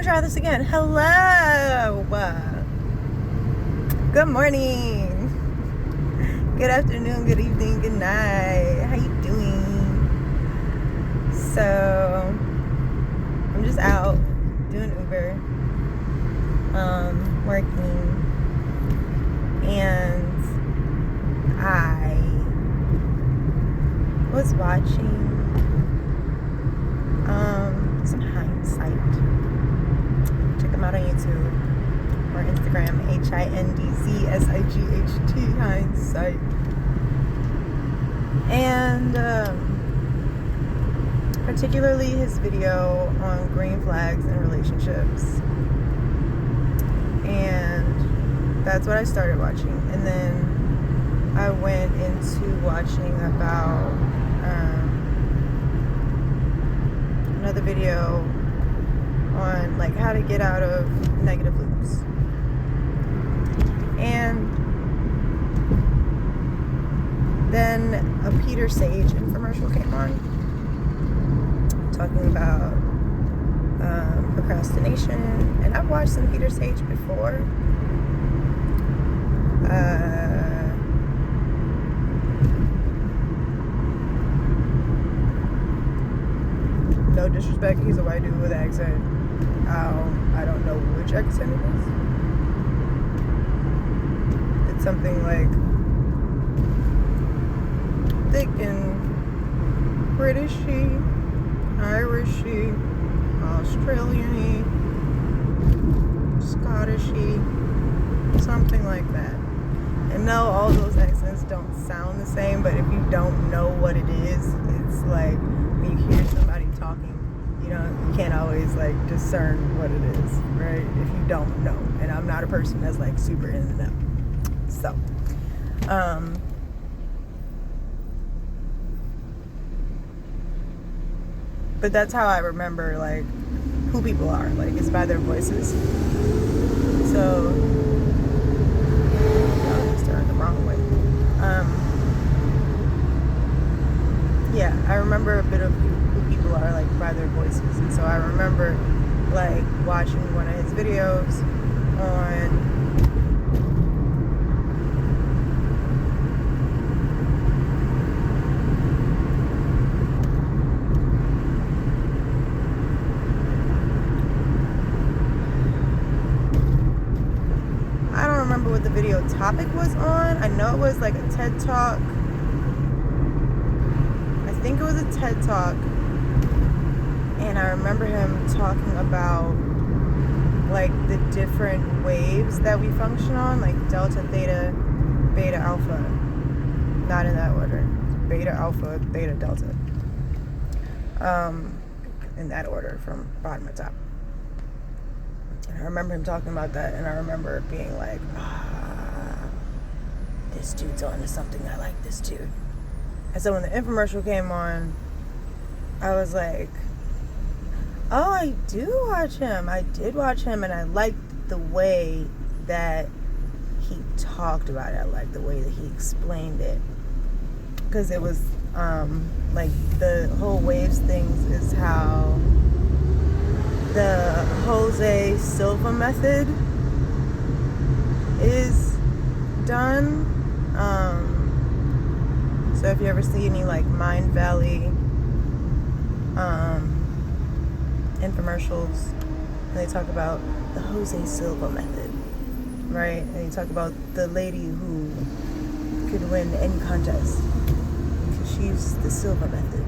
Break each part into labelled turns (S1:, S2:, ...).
S1: try this again. Hello. Good morning. Good afternoon, good evening, good night. How you doing? So, I'm just out doing Uber, working, and I was watching some Hindzsight. Check them out on YouTube or Instagram, Hindzsight, Hindzsight. And particularly his video on green flags and relationships. And that's what I started watching. And then I went into watching about another video on like how to get out of negative loops. And then a Peter Sage infomercial came on talking about procrastination. And I've watched some Peter Sage before. No disrespect, he's a white dude with an accent. I don't know which accent it is. It's something like thick and Britishy, Irishy, Australian-y, Scottishy, something like that. And no, all those accents don't sound the same, but if you don't know what it is, it's like when you hear somebody talking, you can't always like discern what it is, right? If you don't know. And I'm not a person that's like super in the know. So, but that's how I remember like who people are. Like it's by their voices. So I just turned the wrong way. Yeah, I remember a bit of who people are like by their voices. And so I remember like watching one of his videos on I don't remember what the video topic was on. I know it was like a TED Talk. I think it was a TED Talk. And I remember him talking about like the different waves that we function on, like delta, theta, beta, alpha. Not in that order. Beta, alpha, theta, delta. In that order from bottom to top. And I remember him talking about that, and I remember being like, this dude's on to something. I like this dude. And so when the infomercial came on, I was like, oh, I do watch him. I did watch him, and I liked the way that he talked about it. I liked the way that he explained it. Because it was, like, the whole waves things is how the Jose Silva method is done. So if you ever see any, like, Mind Valley, infomercials, and they talk about the Jose Silva method, right? And they talk about the lady who could win any contest because she's the Silva method.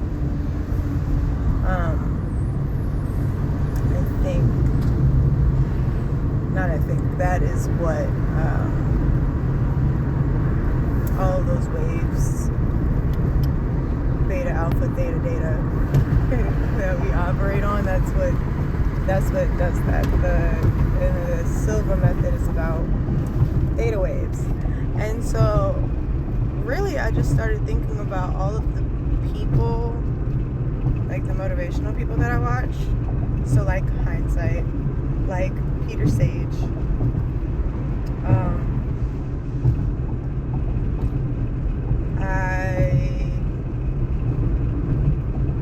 S1: That is what all those waves, beta, alpha, theta, data, that we operate on, that's what does that. The Silva method is about theta waves. And so really I just started thinking about all of the people, like the motivational people that I watch. So like Hindzsight, like Peter Sage, I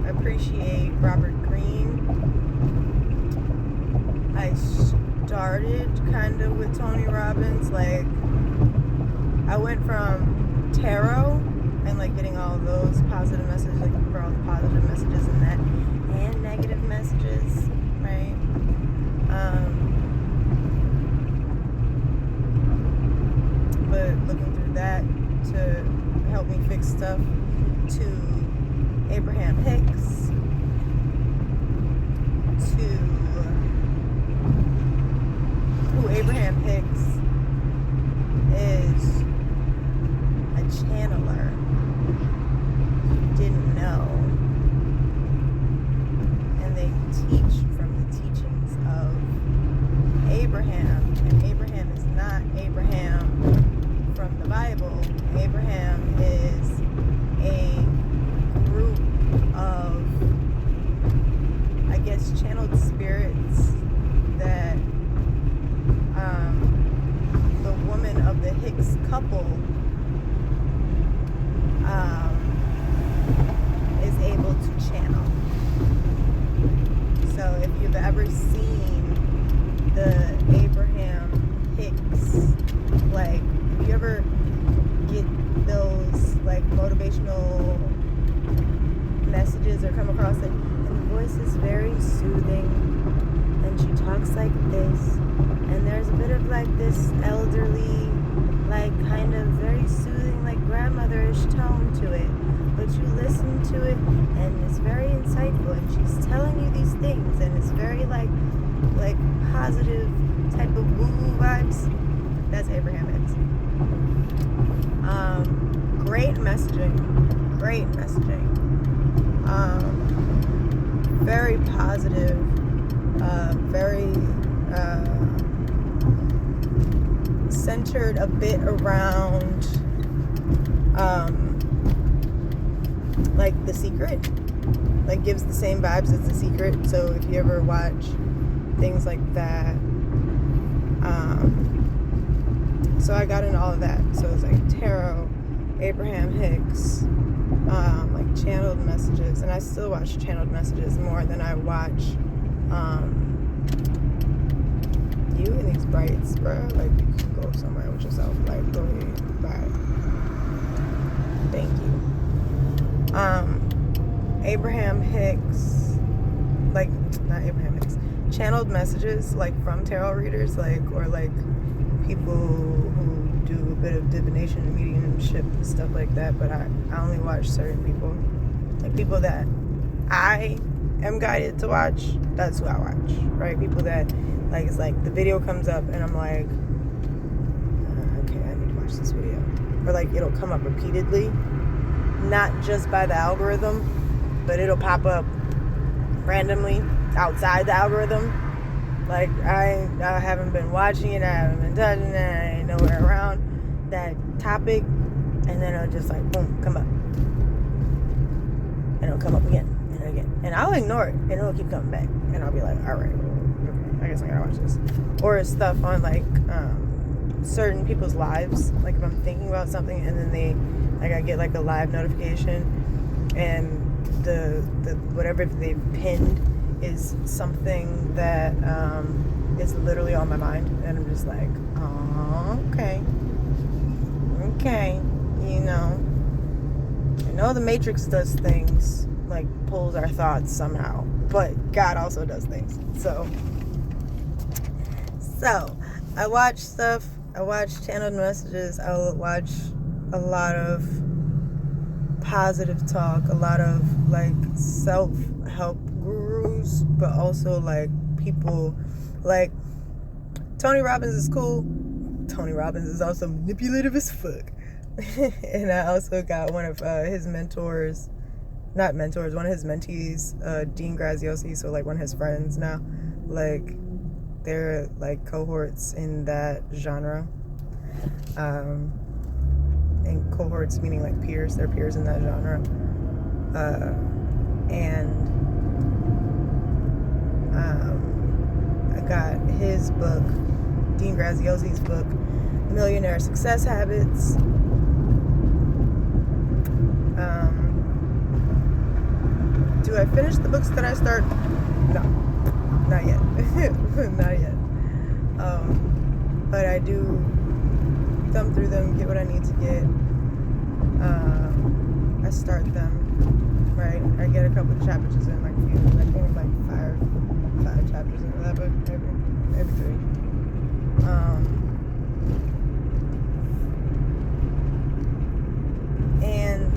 S1: appreciate Greene. I started kind of with Tony Robbins. Like, I went from tarot and like getting all of those positive messages, like for all the positive messages in that, and negative messages, right? But looking through that to help me fix stuff, to Abraham Hicks, to who Abraham Hicks is a channeler. You didn't know. And they teach from the teachings of Abraham. And Abraham is not Abraham from the Bible. Abraham is a group of, I guess, channeled spirits that the woman of the Hicks couple is able to channel. So if you've ever seen the Abraham Hicks, like, if you ever get those like motivational messages or come across it, and the voice is very soothing, and she talks like this, and there's a bit of like this elderly, like kind of very soothing, like grandmotherish tone to it, but you listen to it and it's very insightful, and she's telling you these things, and it's very like positive type of woo-woo vibes. That's Abraham Hicks. Great messaging. Very positive, very centered a bit around like The Secret, like gives the same vibes as The Secret. So if you ever watch things like that, so I got into all of that. So it's like tarot, Abraham Hicks, like channeled messages, and I still watch channeled messages more than I watch you and these brights, bro. Like, you can go somewhere with yourself. Like, go ahead, bye. Thank you. Abraham Hicks, like, not Abraham Hicks, channeled messages, like, from tarot readers, like, or like people who do a bit of divination and mediumship and stuff like that, but I only watch certain people, like people that I am guided to watch. That's who I watch, right? People that, like, it's like the video comes up and I'm like, okay, I need to watch this video, or like it'll come up repeatedly, not just by the algorithm, but it'll pop up randomly outside the algorithm. Like, I haven't been watching it, I haven't been touching it, I ain't nowhere around that topic, and then it'll just like, boom, come up. And it'll come up again, and again. And I'll ignore it, and it'll keep coming back. And I'll be like, alright, okay, I guess I gotta watch this. Or stuff on, like, certain people's lives. Like, if I'm thinking about something, and then I get, like, a live notification, and the whatever they've pinned is something that is literally on my mind, and I'm just like, oh, okay, you know, I know the Matrix does things, like pulls our thoughts somehow, but God also does things. So I watch stuff, I watch channeled messages, I'll watch a lot of positive talk, a lot of like self-help gurus, but also like people like Tony Robbins is cool. Tony Robbins is also manipulative as fuck. And I also got one of his mentors, not mentors, one of his mentees, Dean Graziosi, so like one of his friends now, like they're like cohorts in that genre, and cohorts meaning like peers, they're peers in that genre, and I got his book, Dean Graziosi's book, Millionaire Success Habits. Do I finish the books that I start? No. not yet. Not yet. But I do thumb through them, get what I need to get. I start them, right? I get a couple of chapters in, like a few, I think like five chapters into that book, maybe 3. And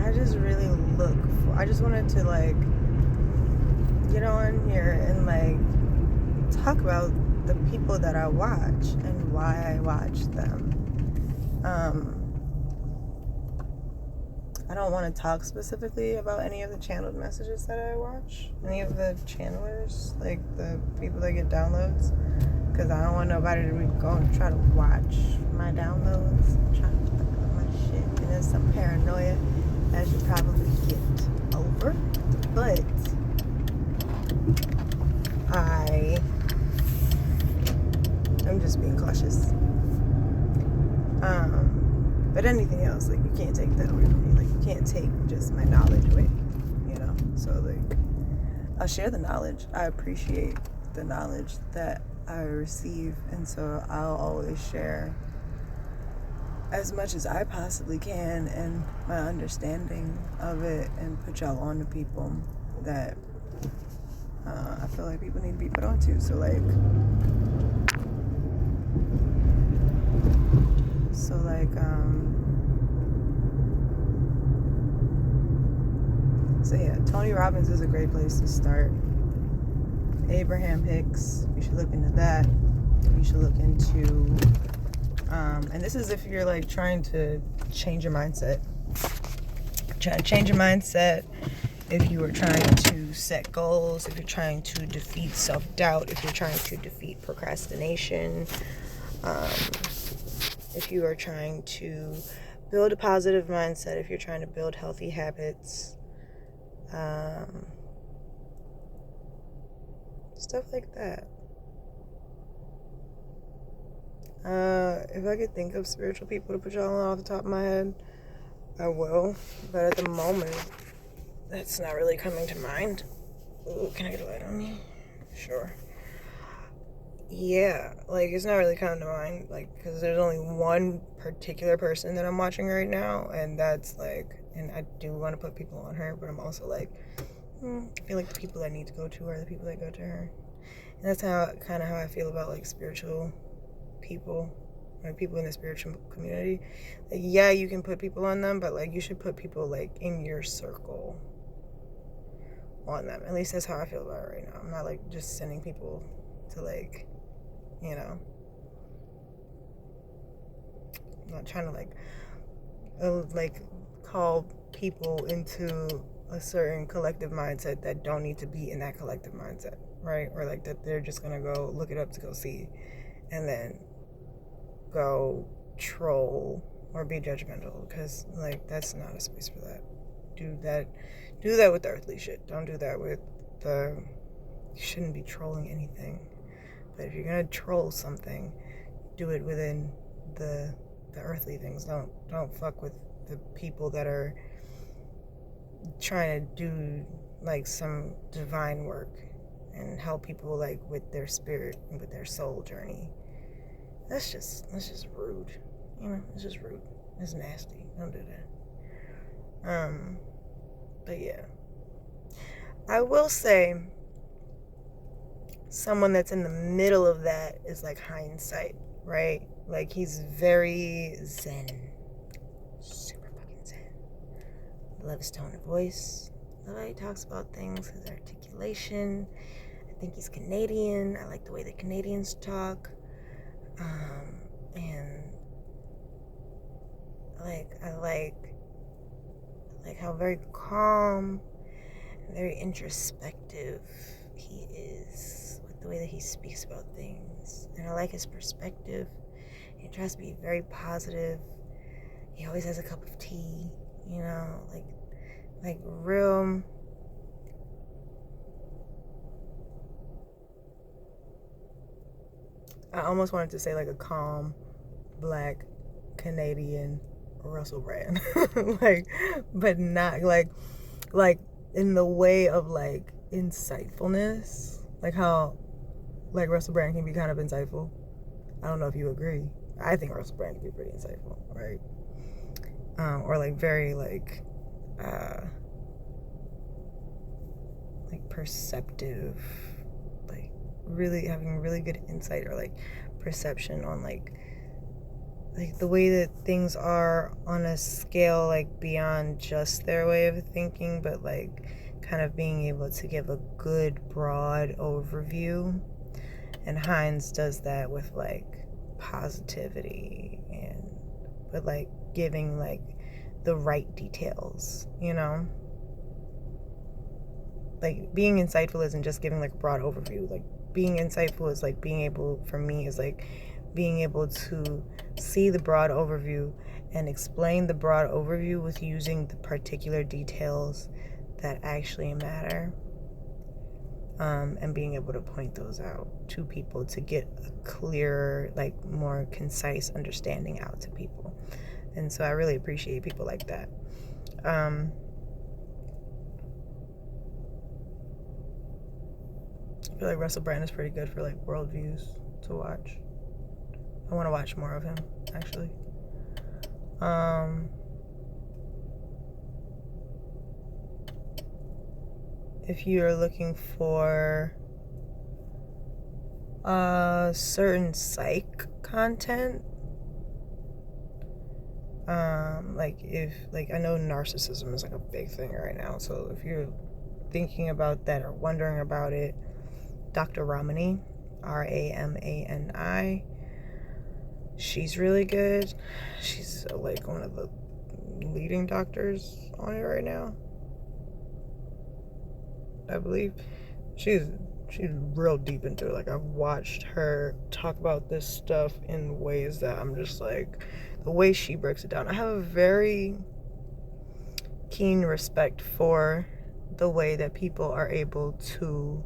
S1: I just really I just wanted to like get on here and like talk about the people that I watch and why I watch them. I don't want to talk specifically about any of the channeled messages that I watch, any of the channelers, like the people that get downloads, because I don't want nobody to go and try to watch my downloads, try to fuck up my shit, and there's some paranoia I should probably get over, but I'm just being cautious. But anything else, like, you can't take that away from me. Like, you can't take just my knowledge away, you know? So, like, I'll share the knowledge. I appreciate the knowledge that I receive, and so I'll always share as much as I possibly can and my understanding of it, and put y'all on to people that I feel like people need to be put on to. So yeah, Tony Robbins is a great place to start. Abraham Hicks, you should look into that. You should look into, and this is if you're like trying to change your mindset. Trying to change your mindset, if you are trying to set goals, if you're trying to defeat self-doubt, if you're trying to defeat procrastination, if you are trying to build a positive mindset, if you're trying to build healthy habits, stuff like that. If I could think of spiritual people to put y'all on off the top of my head, I will. But at the moment, that's not really coming to mind. Ooh, can I get a light on me? Sure. Yeah, like, it's not really coming to mind, like, because there's only one particular person that I'm watching right now, and that's like, and I do want to put people on her, but I'm also like, I feel like the people that need to go to her are the people that go to her. And that's kind of how I feel about like spiritual people, like people in the spiritual community. Like, yeah, you can put people on them, but like, you should put people like in your circle on them. At least that's how I feel about it right now. I'm not like just sending people to like, you know, I'm not trying to like call people into a certain collective mindset that don't need to be in that collective mindset, right? Or like that they're just gonna go look it up to go see, and then go troll or be judgmental, because like that's not a space for that. Do that with the earthly shit. Don't do that with you shouldn't be trolling anything. But if you're gonna troll something, do it within the earthly things. Don't fuck with the people that are trying to do like some divine work and help people like with their spirit and with their soul journey. That's just rude. You know, it's just rude. It's nasty. Don't do that. But yeah, I will say someone that's in the middle of that is like Hindzsight, right? Like, he's very zen, super fucking zen. I love his tone of voice. I love how he talks about things, his articulation. I think he's Canadian. I like the way that Canadians talk. And I like how very calm, very introspective he is with the way that he speaks about things. And I like his perspective. He tries to be very positive. He always has a cup of tea, you know, like real. I almost wanted to say like a calm Black Canadian Russell Brand. But not like in the way of like insightfulness, like how like Russell Brand can be kind of insightful. I don't know if you agree. I think Russell Brand can be pretty insightful, right? Or like very like perceptive, like really having really good insight or like perception on like the way that things are on a scale like beyond just their way of thinking, but like kind of being able to give a good broad overview. And Hines does that with like positivity and with like giving like the right details, you know? Like being insightful isn't just giving like a broad overview. Like being insightful is like being able, for me, is like being able to see the broad overview and explain the broad overview with using the particular details that actually matter. And being able to point those out to people to get a clearer, like more concise understanding out to people. And so I really appreciate people like that. I feel like Russell Brand is pretty good for like worldviews to watch. I want to watch more of him, actually. If you're looking for certain psych content, I know narcissism is like a big thing right now, so if you're thinking about that or wondering about it, Dr. Ramini, Ramani, she's really good. She's like one of the leading doctors on it right now, I believe. She's real deep into it. Like, I've watched her talk about this stuff in ways that I'm just like, the way she breaks it down. I have a very keen respect for the way that people are able to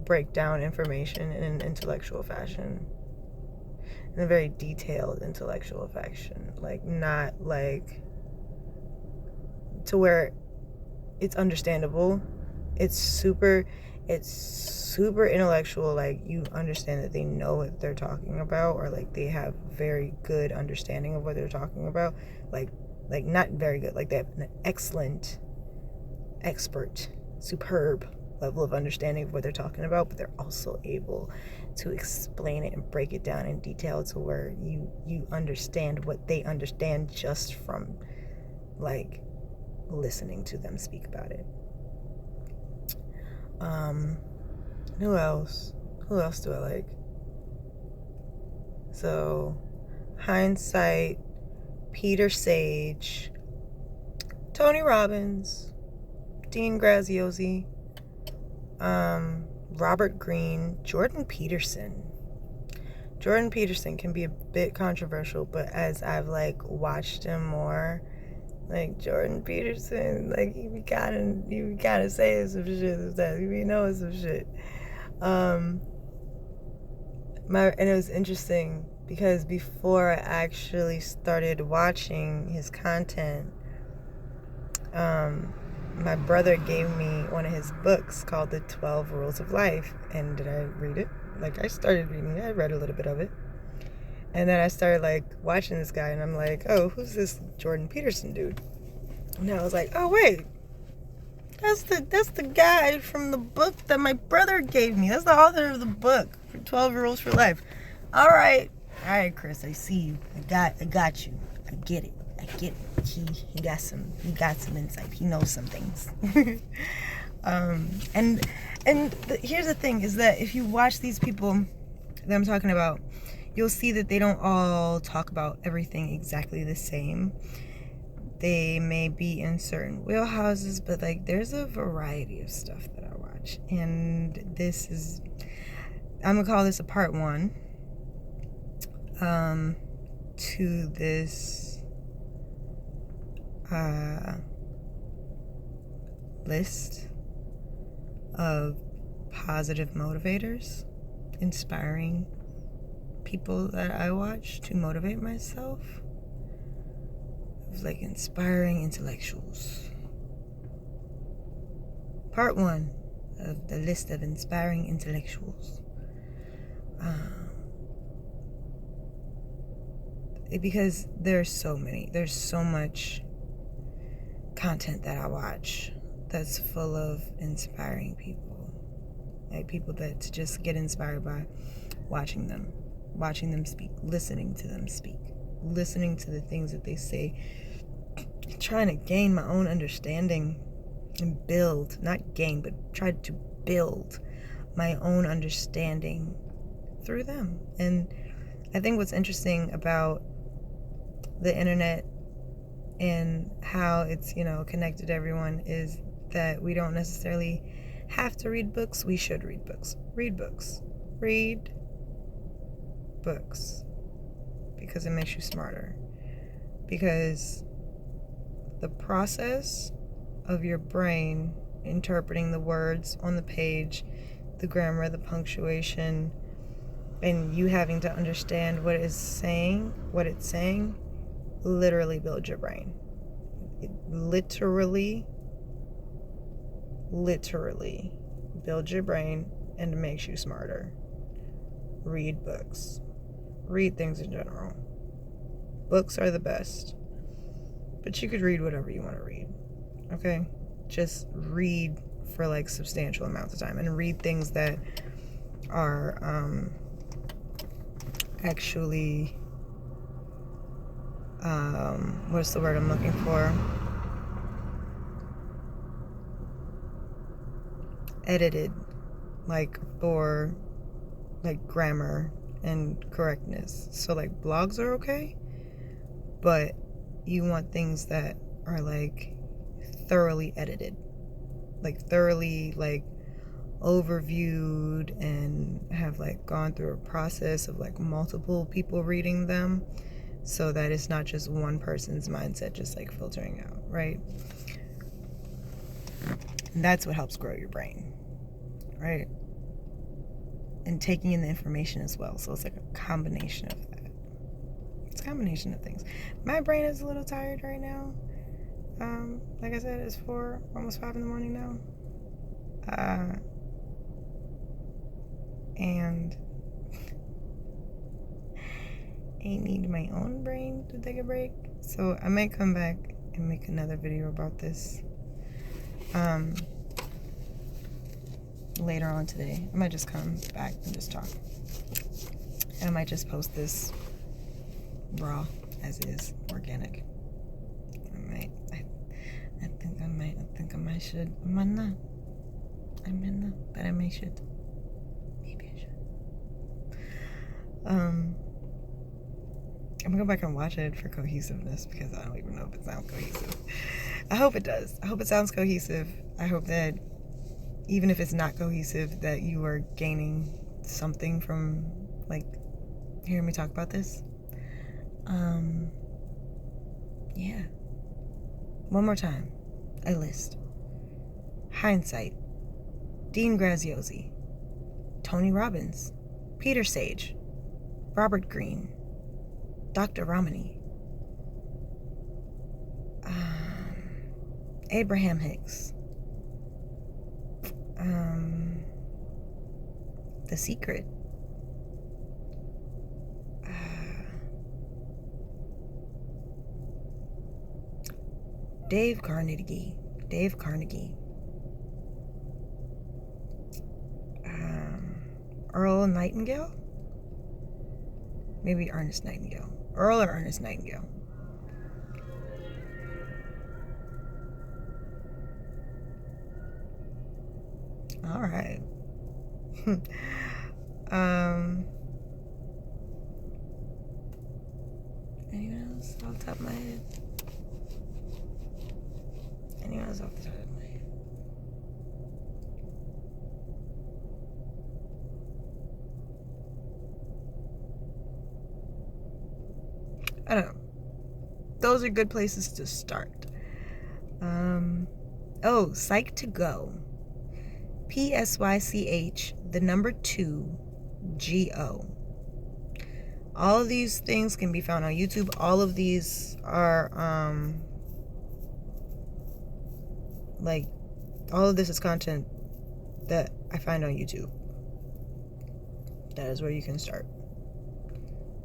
S1: break down information in an intellectual fashion, in a very detailed intellectual fashion. Like, not like to where it's understandable. It's super intellectual. Like, you understand that they know what they're talking about, or like they have very good understanding of what they're talking about. Like not very good, like they have an excellent, expert, superb level of understanding of what they're talking about, but they're also able to explain it and break it down in detail to where you understand what they understand just from like listening to them speak about it. Who else do I like? So Hindzsight, Peter Sage, Tony Robbins, Dean Graziosi, Robert Greene, Jordan Peterson. Jordan Peterson can be a bit controversial, but as I've like watched him more, like Jordan Peterson, like you gotta say some shit that you be knowing some shit. And it was interesting because before I actually started watching his content, my brother gave me one of his books called The 12 Rules of Life. And did I read it? Like, I started reading it. I read a little bit of it. And then I started, like, watching this guy. And I'm like, oh, who's this Jordan Peterson dude? And I was like, oh, wait. That's the guy from the book that my brother gave me. That's the author of the book, 12 Rules for Life. All right, Chris, I see you. I got you. I get it. He got some insight. He knows some things. Here's the thing is that if you watch these people that I'm talking about, you'll see that they don't all talk about everything exactly the same. They may be in certain wheelhouses, but like there's a variety of stuff that I watch. And I'm gonna call this a part 1 to this list of positive motivators, inspiring people that I watch to motivate myself. of like inspiring intellectuals. Part 1 of the list of inspiring intellectuals. Because there's so much content that I watch that's full of inspiring people. Like people that just get inspired by watching them speak, listening to them speak, listening to the things that they say, trying to gain my own understanding and build, not gain, but try to build my own understanding through them. And I think what's interesting about the internet and how it's, connected to everyone is that we don't necessarily have to read books. We should read books. Read books. Read books. Because it makes you smarter. Because the process of your brain interpreting the words on the page, the grammar, the punctuation, and you having to understand what it's saying, literally builds your brain. It literally builds your brain and makes you smarter. Read books. Read things in general. Books are the best. But you could read whatever you want to read. Okay? Just read for like substantial amounts of time and read things that are actually what's the word I'm looking for? Edited, like for like grammar and correctness. So like blogs are okay, but you want things that are like thoroughly edited, like thoroughly like overviewed and have like gone through a process of like multiple people reading them, so that it's not just one person's mindset just like filtering out, right? And that's what helps grow your brain, right? And taking in the information as well. So it's like a combination of that. It's a combination of things. My brain is a little tired right now. Like I said, it's almost 5 in the morning now. And I need my own brain to take a break. So I might come back and make another video about this later on today. I might just come back and just talk. And I might just post this raw as is, organic. I should. I might not. But I may should. Maybe I should. I'm gonna go back and watch it for cohesiveness, because I don't even know if it sounds cohesive. I hope it does. I hope it sounds cohesive. I hope that even if it's not cohesive, that you are gaining something from like hearing me talk about this. Yeah. One more time. A list. Hindzsight. Dean Graziosi. Tony Robbins. Peter Sage. Robert Greene. Dr. Ramini. Abraham Hicks. The Secret. Dave Carnegie. Earl Nightingale? Maybe Ernest Nightingale. Earl or Ernest Nightingale. All right. Anyone else off the top of my head? Anyone else off the top of my head? I don't know. Those are good places to start. Psych to Go. PSYCH, the number 2, GO. All of these things can be found on YouTube. All of these are like, all of this is content that I find on YouTube. That is where you can start.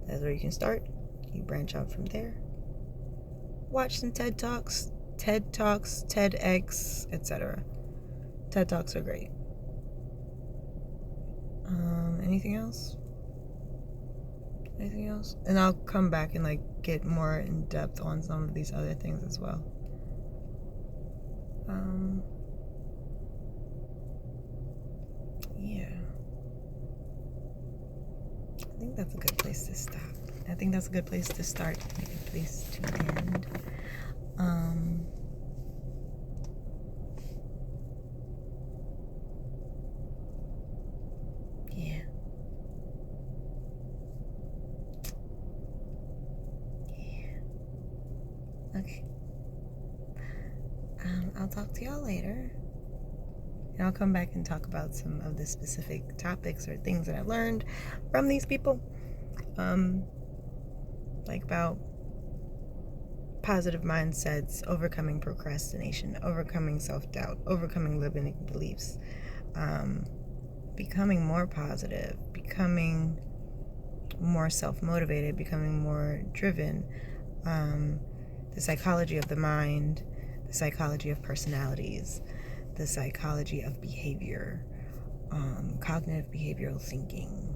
S1: That is where you can start. You branch out from there. Watch some TED Talks, TEDx, etc. TED Talks are great. Anything else? Anything else? And I'll come back and like get more in depth on some of these other things as well. Yeah. I think that's a good place to stop. I think that's a good place to start, a good place to end. Yeah. Okay. I'll talk to y'all later. And I'll come back and talk about some of the specific topics or things that I've learned from these people. Like about positive mindsets, overcoming procrastination, overcoming self-doubt, overcoming limiting beliefs, becoming more positive, becoming more self-motivated, becoming more driven, the psychology of the mind, the psychology of personalities, the psychology of behavior, cognitive behavioral thinking,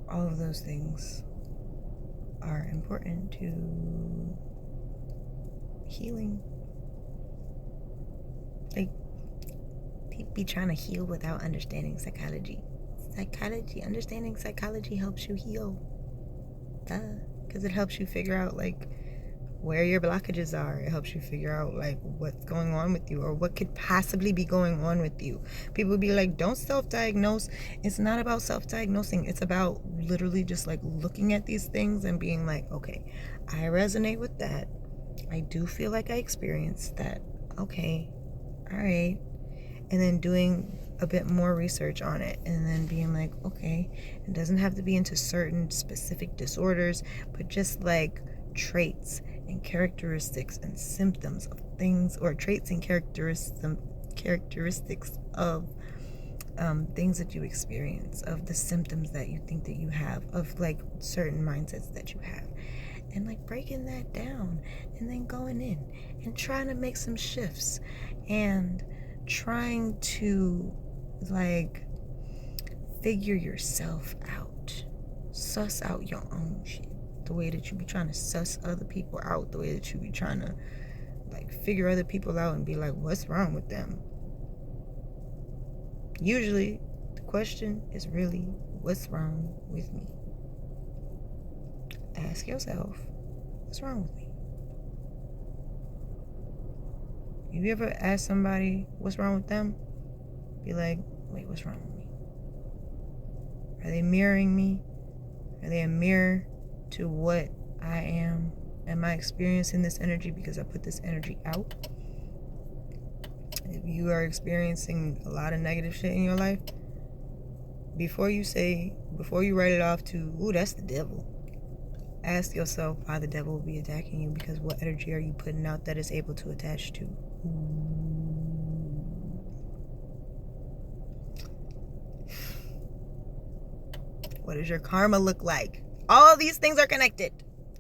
S1: all of those things are important to healing. Like, be trying to heal without understanding psychology. Understanding psychology helps you heal. Because it helps you figure out like where your blockages are. It helps you figure out like what's going on with you or what could possibly be going on with you. People be like, don't self-diagnose. It's not about self-diagnosing. It's about literally just like looking at these things and being like, okay, I resonate with that. I do feel like I experienced that. Okay, all right. And then doing a bit more research on it and then being like, okay, it doesn't have to be into certain specific disorders, but just like traits and characteristics and symptoms of things, or traits and characteristics of things that you experience, of the symptoms that you think that you have, of like certain mindsets that you have, and like breaking that down and then going in and trying to make some shifts and trying to like figure yourself out, suss out your own shit, the way that you be trying to suss other people out, the way that you be trying to like figure other people out and be like, what's wrong with them? Usually the question is really, what's wrong with me? Ask yourself, what's wrong with me? Have you ever asked somebody what's wrong with them? Be like, wait, what's wrong with me? Are they mirroring me? Are they a mirror to what I am? Am I experiencing this energy because I put this energy out? If you are experiencing a lot of negative shit in your life, before you write it off to, ooh, that's the devil, ask yourself why the devil will be attacking you, because what energy are you putting out that is able to attach to? What does your karma look like? All of these things are connected.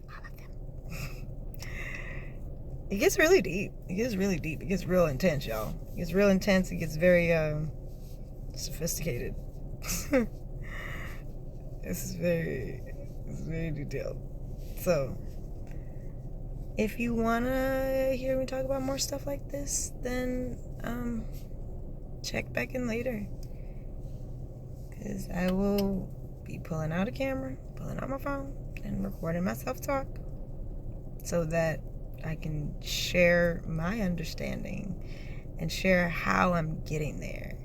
S1: All of them. It gets really deep. It gets really deep. It gets real intense, y'all. It gets real intense. It gets very sophisticated. It's very detailed. So, if you want to hear me talk about more stuff like this, then check back in later. Because I will be pulling out a camera, pulling out my phone, and recording myself talk so that I can share my understanding and share how I'm getting there.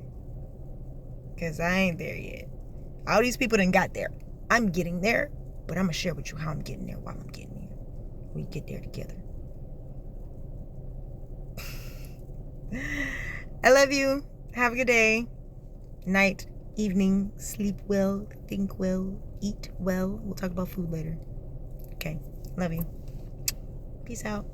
S1: Because I ain't there yet. All these people done got there. I'm getting there, but I'm going to share with you how I'm getting there while I'm getting there. We get there together. I love you. Have a good day, night, evening. Sleep well, think well, eat well. We'll talk about food later. Okay, love you. Peace out.